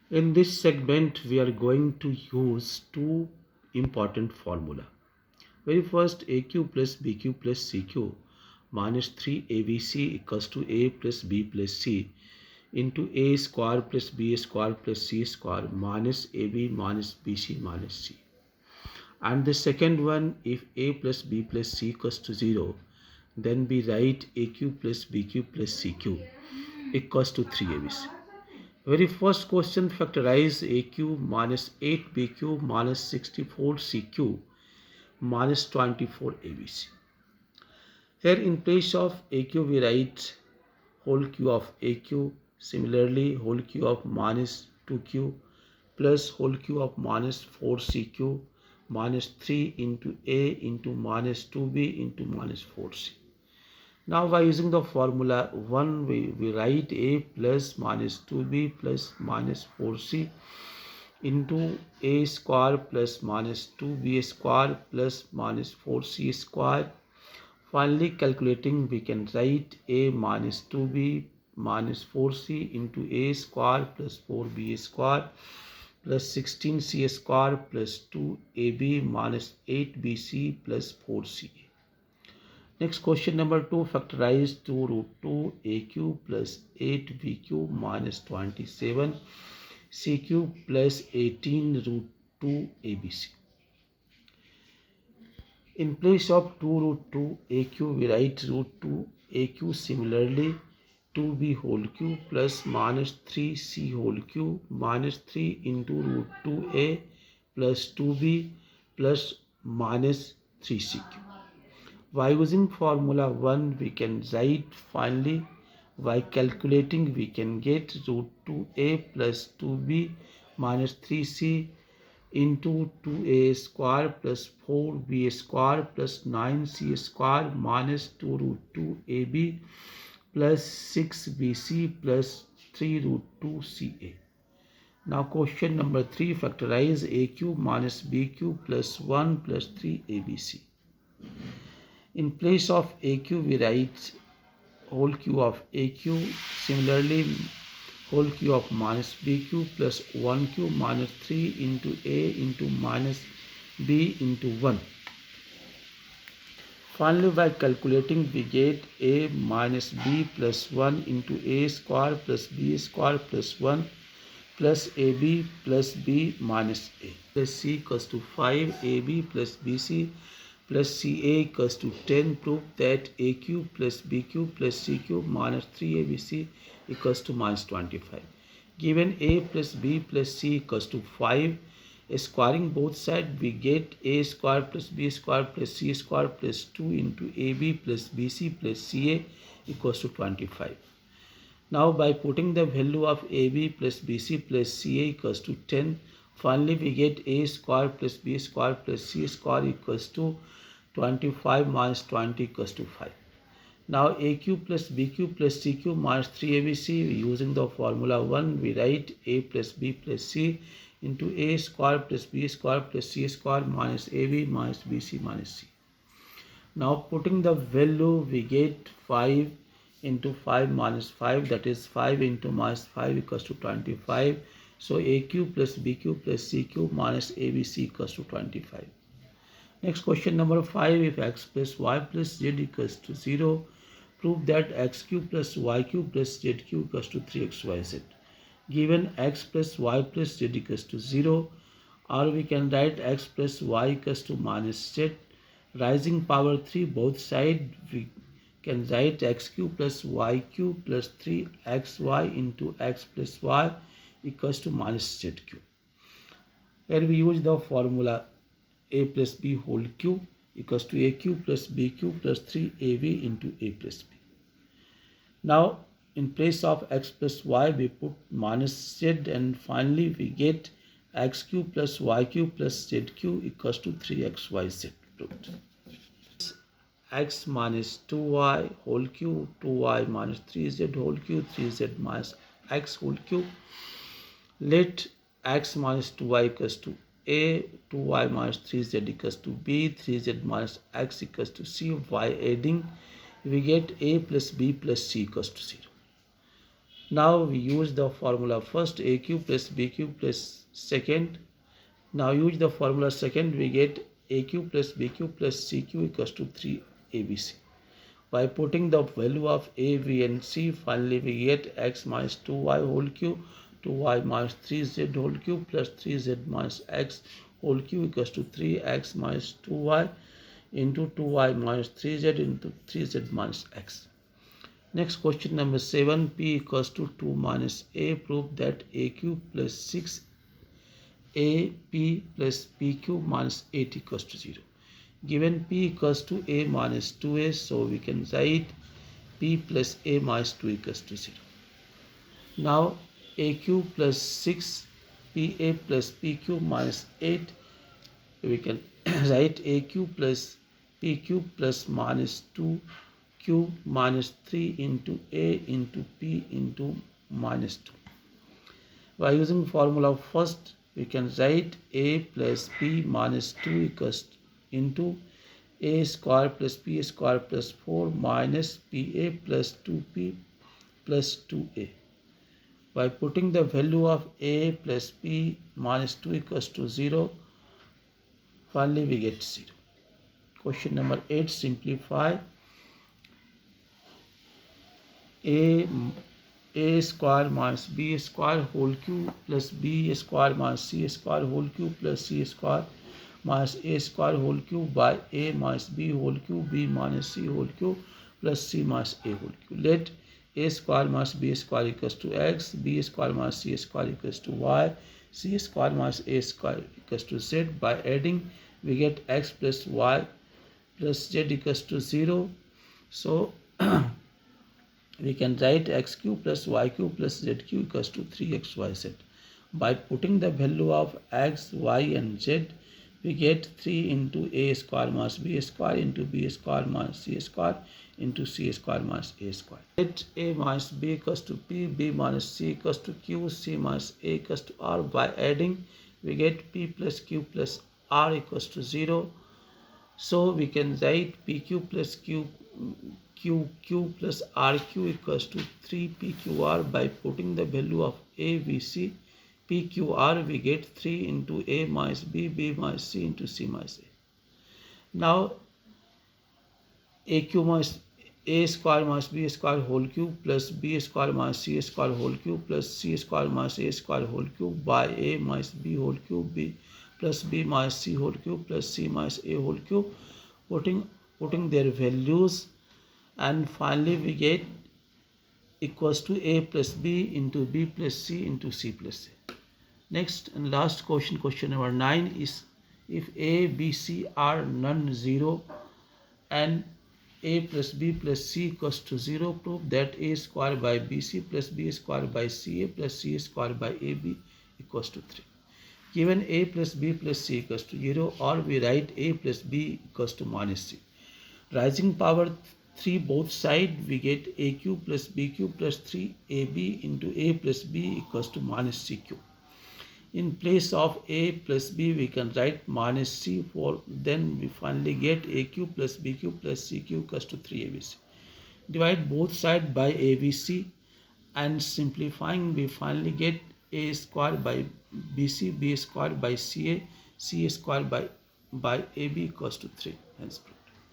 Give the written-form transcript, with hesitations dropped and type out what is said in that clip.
In this segment, we are going to use two important formula. Very first, AQ plus BQ plus CQ minus 3ABC equals to A plus B plus C into A square plus B square plus C square minus AB minus BC minus C. And the second one, if A plus B plus C equals to 0, then we write AQ plus BQ plus CQ equals to 3ABC. Very first question, factorize AQ minus 8BQ minus 64CQ minus 24ABC. Here in place of AQ we write whole Q of AQ. Similarly, whole Q of minus 2Q plus whole Q of minus 4CQ minus 3 into A into minus 2B into minus 4C. Now by using the formula 1, we write A plus minus 2B plus minus 4C into A square plus minus 2B square plus minus 4C square. Finally calculating, we can write A minus 2B minus 4C into A square plus 4B square plus 16C square plus 2AB minus 8BC plus 4C. Next question number 2, factorize 2 root 2 AQ plus 8BQ minus 27 CQ plus 18 root 2 ABC. In place of 2 root 2 AQ, we write root 2 AQ. Similarly, 2B whole cube plus minus 3C whole cube minus 3 into root 2A plus 2B plus minus 3CQ. By using formula 1, we can write finally by calculating we can get root 2A plus 2B minus 3C into 2A square plus 4B square plus 9C square minus 2 root 2AB plus 6BC plus 3 root 2CA. Now question number 3, factorize AQ minus BQ plus 1 plus 3ABC. In place of AQ, we write whole Q of AQ. Similarly, whole Q of minus BQ plus 1Q minus 3 into A into minus B into 1. Finally, by calculating, we get A minus B plus 1 into A square plus B square plus 1 plus AB plus B minus A plus C equals to 5 AB plus BC plus CA equals to 10. Prove that AQ plus BQ plus CQ minus 3ABC equals to minus 25. Given A plus B plus C equals to 5, squaring both sides, we get A square plus B square plus C square plus 2 into AB plus BC plus CA equals to 25. Now by putting the value of AB plus BC plus CA equals to 10, finally we get A square plus B square plus C square equals to 25 minus 20 equals to 5. Now AQ plus BQ plus CQ minus 3ABC, using the formula 1, we write A plus B plus C into A square plus B square plus C square minus AB minus BC minus C. Now putting the value, we get 5 into 5 minus 5, that is 5 into minus 5 equals to 25. So AQ plus BQ plus CQ minus ABC equals to 25. Next question number 5, if x plus y plus z equals to 0, prove that x cube plus y cube plus z cube equals to 3xyz. Given x plus y plus z equals to 0, or we can write x plus y equals to minus z, rising power 3 both sides, we can write x cube plus y cube plus 3xy into x plus y equals to minus z cube. Here we use the formula A plus B whole cube equals to A cube plus B cube plus 3AB into A plus B. Now in place of x plus y, we put minus z, and finally we get x cube plus y cube plus z cube equals to 3xyz. X minus 2y whole cube, 2y minus 3z whole cube, 3z minus x whole cube. Let x minus 2y equals to A, 2y minus 3z equals to B, 3z minus x equals to C. By adding, we get A plus B plus C equals to 0. Now we use the formula first, a cube plus b cube plus second. Now use the formula second, we get a cube plus b cube plus c cube equals to 3abc. By putting the value of a, b and c, finally we get x minus 2y whole cube, 2y minus 3z whole cube plus 3z minus x whole cube equals to 3x minus 2y into 2y minus 3z into 3z minus x. Next question number 7, p equals to 2 minus a. Prove that a cube plus 6ab plus p cube minus 8 equals to 0. Given p equals to a minus 2a, so we can write p plus a minus 2 equals to 0. Now a cube plus 6pa plus p cube minus 8, we can write a cube plus p cube plus minus 2 cube minus 3 into a into p into minus 2. By using formula first, we can write a plus p minus 2 equals into a square plus p square plus 4 minus pa plus 2p plus 2a. By putting the value of a plus p minus 2 equals to 0, finally we get 0. Question number 8, simplify. A square minus b square whole cube plus b square minus c square whole cube plus c square minus a square whole cube by a minus b whole cube, b minus c whole cube plus c minus a whole cube. Let a square minus b square equals to x, b square minus c square equals to y, c square minus a square equals to z. By adding, we get x plus y plus z equals to 0. So we can write x cube plus y cube plus z cube equals to 3xyz. By putting the value of x, y and z, we get 3 into a square minus b square into b square minus c square into c square minus a square. Let a minus b equals to p, b minus c equals to q, c minus a equals to r. By adding, we get p plus q plus r equals to 0. So we can write pq plus qq plus rq equals to 3pqr. By putting the value of a, b, c, pqr, we get 3 into a minus b, b minus c into c minus a. Now aq minus a square minus b square whole cube plus b square minus c square whole cube plus c square minus a square whole cube by a minus b whole cube, b plus b minus c whole cube plus c minus a whole cube, putting their values, and finally we get equals to a plus b into b plus c into c plus a. Next and last question, question number 9 is, if a, b, c are non-zero and a plus b plus c equals to 0, prove that a square by bc plus b square by ca plus c square by ab equals to 3. Given a plus b plus c equals to 0, or we write a plus b equals to minus c. Rising power 3 both sides, we get a cube plus b cube plus 3ab into a plus b equals to minus c cube. In place of a plus b, we can write minus c, for then we finally get a cube plus b cube plus c cube equals to 3abc. Divide both sides by abc, and simplifying, we finally get a square by bc, b square by ca, c square by ab equals to 3. Hence